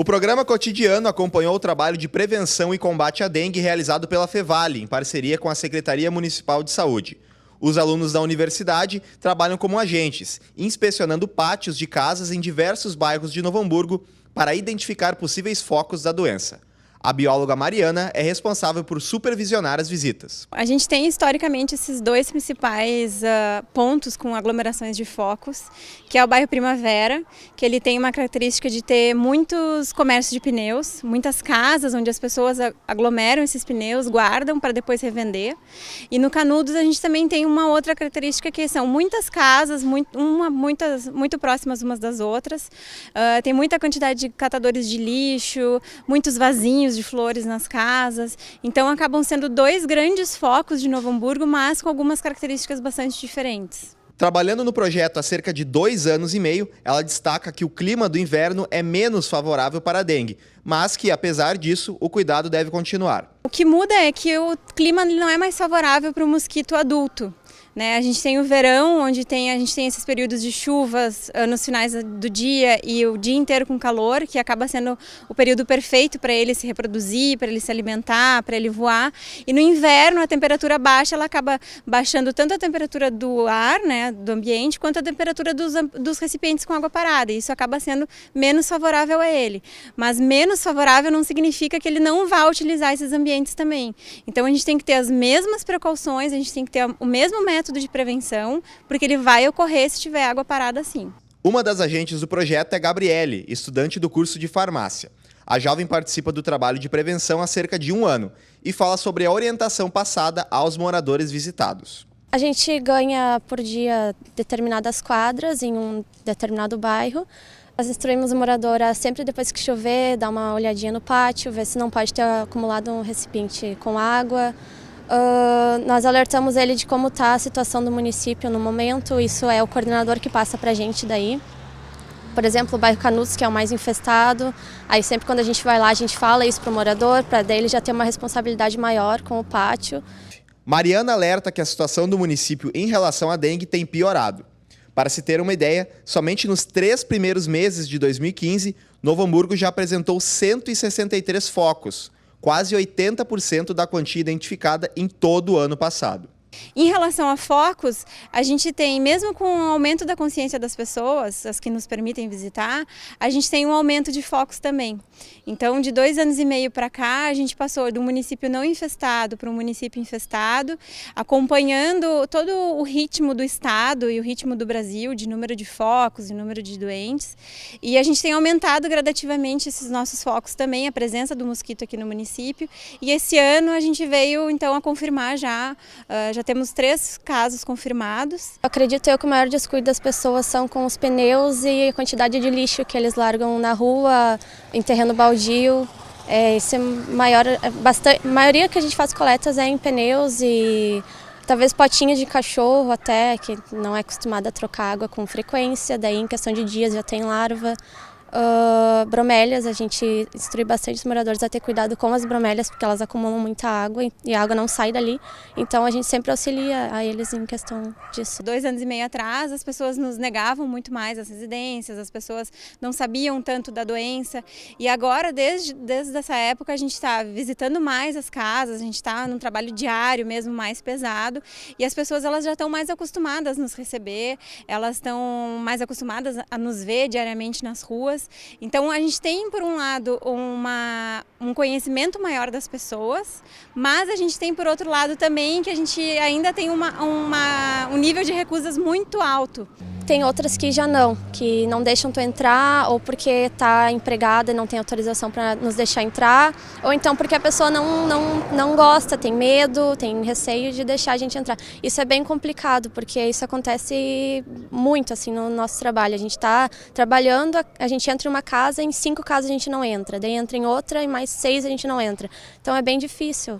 O programa Cotidiano acompanhou o trabalho de prevenção e combate à dengue realizado pela Fevale, em parceria com a Secretaria Municipal de Saúde. Os alunos da universidade trabalham como agentes, inspecionando pátios de casas em diversos bairros de Novo Hamburgo para identificar possíveis focos da doença. A bióloga Mariana é responsável por supervisionar as visitas. A gente tem historicamente esses dois principais pontos com aglomerações de focos, que é o bairro Primavera, que ele tem uma característica de ter muitos comércios de pneus, muitas casas onde as pessoas aglomeram esses pneus, guardam para depois revender. E no Canudos a gente também tem uma outra característica que são muitas casas, muito próximas umas das outras. Tem muita quantidade de catadores de lixo, muitos vasinhos de flores nas casas, então acabam sendo dois grandes focos de Novo Hamburgo, mas com algumas características bastante diferentes. Trabalhando no projeto há cerca de 2 anos e meio, ela destaca que o clima do inverno é menos favorável para a dengue, mas que, apesar disso, o cuidado deve continuar. O que muda é que o clima não é mais favorável para o mosquito adulto. A gente tem o verão, onde a gente tem esses períodos de chuvas nos finais do dia e o dia inteiro com calor, que acaba sendo o período perfeito para ele se reproduzir, para ele se alimentar, para ele voar. E no inverno a temperatura baixa, ela acaba baixando tanto a temperatura do ar, do ambiente, quanto a temperatura dos recipientes com água parada. E isso acaba sendo menos favorável a ele. Mas menos favorável não significa que ele não vá utilizar esses ambientes também. Então a gente tem que ter as mesmas precauções, a gente tem que ter o mesmo método de prevenção, porque ele vai ocorrer se tiver água parada sim. Uma das agentes do projeto é Gabriele, estudante do curso de farmácia. A jovem participa do trabalho de prevenção há cerca de 1 ano e fala sobre a orientação passada aos moradores visitados. A gente ganha por dia determinadas quadras em um determinado bairro. Nós instruímos o morador a sempre depois que chover, dar uma olhadinha no pátio, ver se não pode ter acumulado um recipiente com água. Nós alertamos ele de como está a situação do município no momento, isso é o coordenador que passa para a gente daí. Por exemplo, o bairro Canudos, que é o mais infestado, aí sempre quando a gente vai lá a gente fala isso para o morador, para ele já ter uma responsabilidade maior com o pátio. Mariana alerta que a situação do município em relação à dengue tem piorado. Para se ter uma ideia, somente nos 3 primeiros meses de 2015, Novo Hamburgo já apresentou 163 focos, quase 80% da quantia identificada em todo o ano passado. Em relação a focos, a gente tem, mesmo com o aumento da consciência das pessoas, as que nos permitem visitar, a gente tem um aumento de focos também. Então, de 2 anos e meio para cá, a gente passou do município não infestado para um município infestado, acompanhando todo o ritmo do estado e o ritmo do Brasil, de número de focos e número de doentes. E a gente tem aumentado gradativamente esses nossos focos também, a presença do mosquito aqui no município. E esse ano a gente veio, então, a confirmar já temos 3 casos confirmados. Acredito eu que o maior descuido das pessoas são com os pneus e a quantidade de lixo que eles largam na rua, em terreno baldio. Esse é a maioria que a gente faz coletas é em pneus e talvez potinhos de cachorro até, que não é acostumado a trocar água com frequência, daí em questão de dias já tem larva. Bromélias, a gente instrui bastante os moradores a ter cuidado com as bromélias, porque elas acumulam muita água e a água não sai dali, então a gente sempre auxilia a eles em questão disso. 2 anos e meio atrás, as pessoas nos negavam muito mais as residências, as pessoas não sabiam tanto da doença, e agora, desde essa época, a gente está visitando mais as casas, a gente está num trabalho diário mesmo, mais pesado, e as pessoas elas já estão mais acostumadas a nos receber, elas estão mais acostumadas a nos ver diariamente nas ruas. Então a gente tem, por um lado, um conhecimento maior das pessoas, mas a gente tem, por outro lado, também que a gente ainda tem um nível de recusas muito alto. Tem outras que não deixam tu entrar, ou porque está empregada e não tem autorização para nos deixar entrar, ou então porque a pessoa não gosta, tem medo, tem receio de deixar a gente entrar. Isso é bem complicado, porque isso acontece muito assim no nosso trabalho. A gente está trabalhando, a gente entra em uma casa, em 5 casas a gente não entra, daí entra em outra e mais 6 a gente não entra. Então é bem difícil.